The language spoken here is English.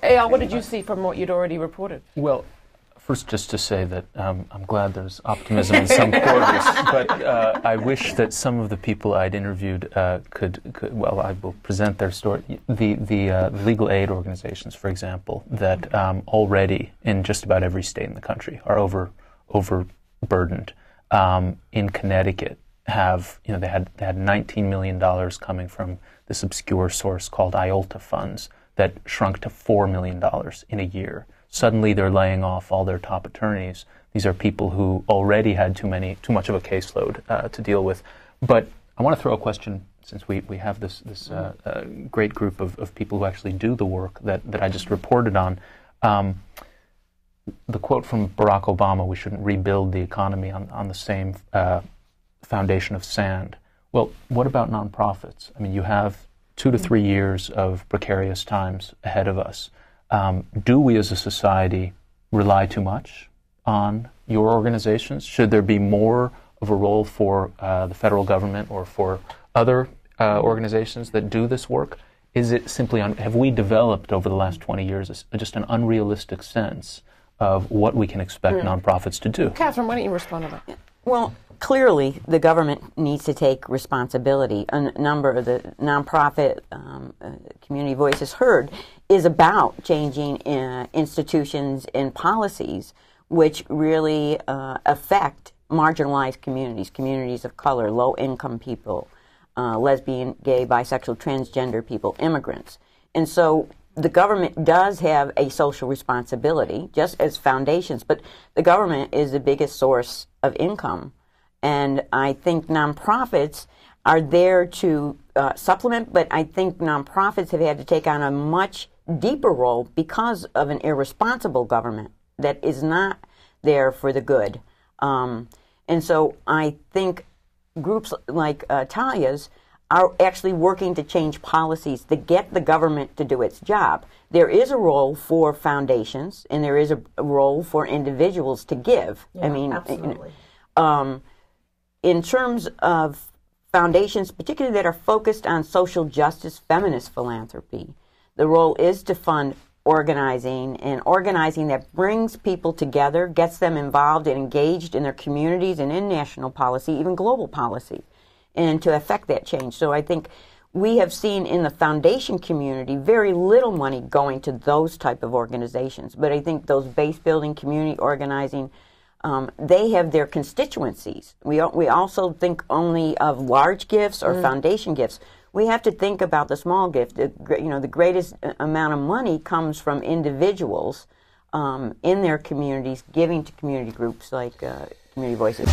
Eyal, what did you see from what you'd already reported? Well, first, just to say that I'm glad there's optimism in some quarters, but I wish that some of the people I'd interviewed could, well, I will present their story. The legal aid organizations, for example, that already in just about every state in the country are overburdened. In Connecticut, they had $19 million coming from this obscure source called Eyal funds that shrunk to $4 million in a year. Suddenly they're laying off all their top attorneys. These are people who already had too much of a caseload to deal with. But I want to throw a question, since we have this great group of people who actually do the work that I just reported on. The quote from Barack Obama, we shouldn't rebuild the economy on the same foundation of sand. Well, what about nonprofits? I mean, you have 2 to 3 years of precarious times ahead of us. Do we as a society rely too much on your organizations? Should there be more of a role for the federal government or for other organizations that do this work? Is it simply, have we developed over the last 20 years just an unrealistic sense of what we can expect nonprofits to do? Catherine, why don't you respond to that? Well, clearly the government needs to take responsibility. A number of the nonprofit community voices heard is about changing institutions and policies which really affect marginalized communities, communities of color, low-income people, lesbian, gay, bisexual, transgender people, immigrants. And so the government does have a social responsibility, just as foundations, but the government is the biggest source of income. And I think nonprofits are there to supplement, but I think nonprofits have had to take on a much deeper role because of an irresponsible government that is not there for the good. And so I think groups like Talia's are actually working to change policies to get the government to do its job. There is a role for foundations, and there is a role for individuals to give. Yeah, I mean, absolutely. In terms of foundations, particularly that are focused on social justice, feminist philanthropy, the role is to fund organizing, and organizing that brings people together, gets them involved and engaged in their communities and in national policy, even global policy, and to affect that change. So I think we have seen in the foundation community very little money going to those type of organizations. But I think those base building, community organizing, they have their constituencies. We also think only of large gifts or foundation gifts. We have to think about the small gift. The greatest amount of money comes from individuals in their communities giving to community groups like Community Voices.